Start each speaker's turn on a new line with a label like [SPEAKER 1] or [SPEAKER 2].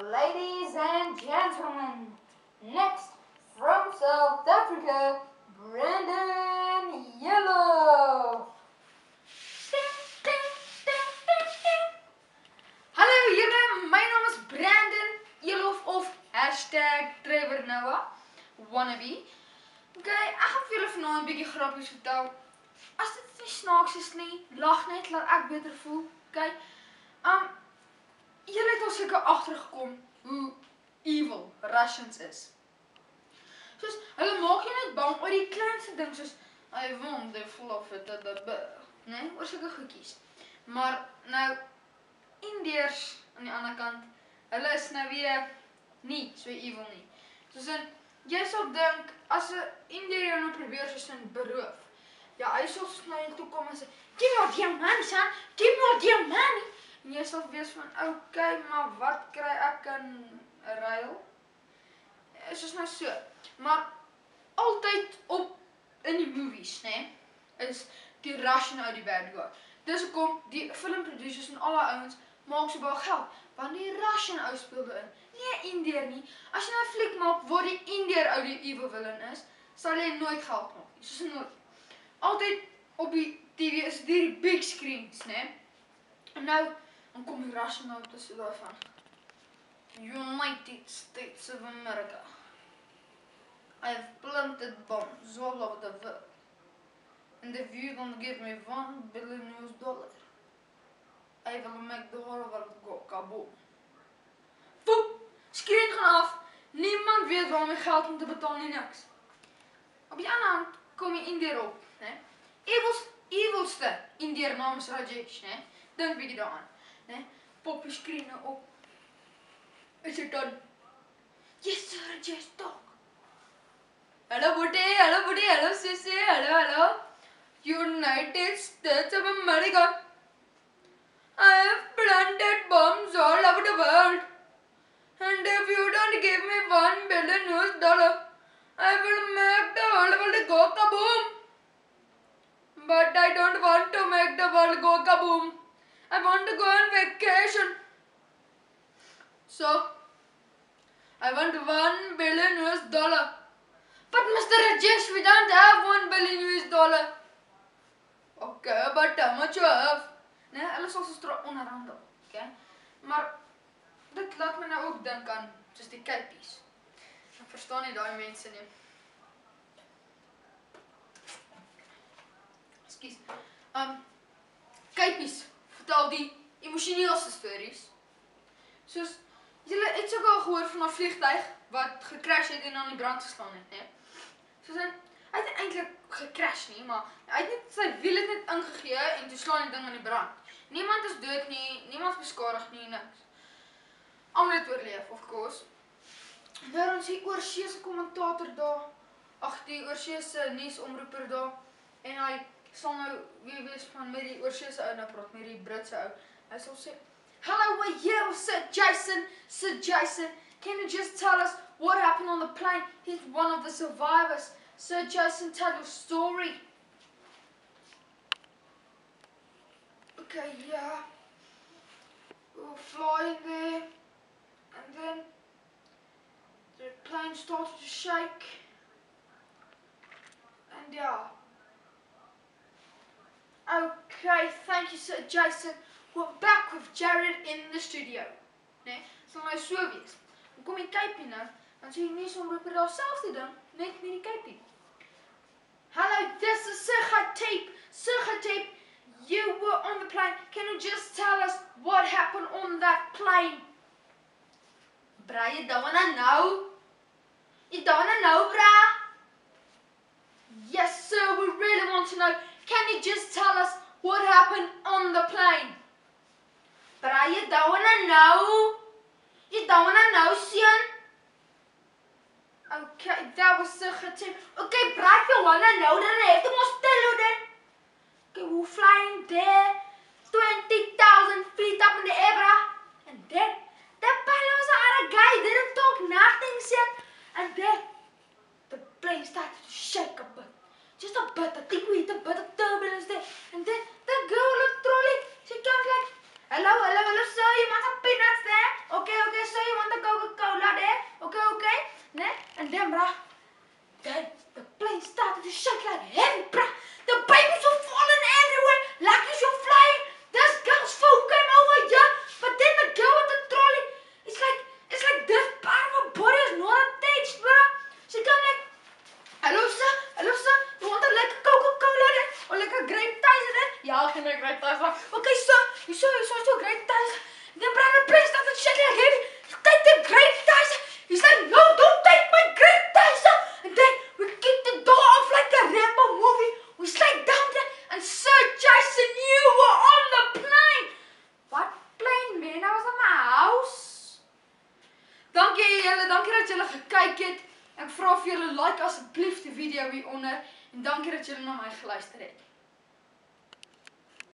[SPEAKER 1] Ladies and gentlemen, next from South Africa, Brandon Yellow. Hallo julle, my naam is Brandon Yellow of #Trevor Noah wannabe. Okay, ek gaan vir julle vanaand 'n bietjie grappies vertel. As dit nie snaaks is nie, lag net, laat ek beter voel. Okay. Julle het al seker agtergekom hoe evil Russians is. Soos hulle maak jou net bang oor die kleinste ding soos I want the full of it, nee, oor sulke goedjies. Maar nou Indiërs aan die ander kant, hulle is nou weer nie so evil nie. Soos in jy sal dink as 'n Indiër jou nou probeer soos in beroof. Ja, hy sal na jou toe kom en sê, "Give me your money, son. Give me your money." En jy sal wees van, "Okay, maar wat kry ek in 'n ruil?" Soos nou so. Maar altyd op in die movies, né, is die Russian ou die bad guy. Dis hoekom die filmproducers en al daai ouens maak so baie geld, want die Russian ou speel in. Nie 'n Indiër nie. As jy nou 'n fliek maak waar die Indiër ou die evil villain is, sal jy nooit geld maak nie. Soos nooit. Altyd op die TV is dit die big screens, né? En nou dan kom die Russian nou tussen daai van United States of America. I have planted bombs all over the world. And if you don't give me $1 billion, I will make the whole world go kaboom. Woep! Screen gaan af. Niemand weet waarmee geld om te betaal nie niks. Op die ander hand kom jy Indiër op, né? Evilste Indiër naam is Rajesh, né? Dink bietjie daaraan, né? Pop die screen nou op. Is dit dan? Yes, sir, Rajesh, talk. Hello, buddy, hello, sissy, hello. United States of America. I have planted bombs all over the world. And if you don't give me $1 billion, I will make the whole world go kaboom. But I don't want to make the world go kaboom. I want to go on vacation. So, I want $1 billion. But Mr. Rajesh, we don't have $1 billion. Okay, but how much you have? Nee, hulle sal so onderhandel, okay? Maar dit laat my nou ook dink aan soos die kuipies. Ek verstaan nie daai mense nie. Ekskuus. Kuipies vertel die emosioneelste stories. Soos julle het seker al gehoor van 'n vliegtuig wat gecrash het en aan die brand gestaan het, né? Soos hy het eintlik gecrash nie, maar hy het net sy wiel het net ingegee en toe slaan die ding aan die brand. Niemand is dood nie, niemand is beskadig nie, niks. Almal het oorleef, of course. Nou dan sê oorseese kommentator daar, die oorseese nuusomroeper daar, en hy sal nou weer wees van met die oorseese ou nou praat, met die Britse ou. Hy sal sê, "Hello, we're here with Sir Jason, can you just tell us what happened on the plane? He's one of the survivors. Sir Jason, tell your story." Okay, yeah. We were flying there, and then the plane started to shake, and yeah. Okay, thank you, Sir Jason. We're back with Jared in the studio. Nee, sal nou so wees. Dan kom die kuipie nou, dan sê die nuusomroeper daar selfde ding, net met die kuipie. "Hello, this is Sir Khatib. Sir Khatib, you were on the plane. Can you just tell us what happened on that plane?" "Bra, you don't wanna know? You don't wanna know, bra?" "Yes, sir, we really want to know. Can you just tell us what happened on the plane?" "Bra, you don't wanna know? You don't wanna know, son?" Okay, that was Sir Khatib. Okay, bra, if you wanna know, then I have to must tell you then. Okay, we're flying there, 20,000 feet up in the air, bra. And then, the pilot was a guy, didn't talk nothing, son. And then, the plane started to shake a bit. Just a bit, I think we hit a bit of turbulence there. And then, the girl in the trolley, she comes like, hello, sir, you want some peanuts there? Okay, sir, you want vir julle like asseblief die video hieronder en dankie dat julle na my geluister het.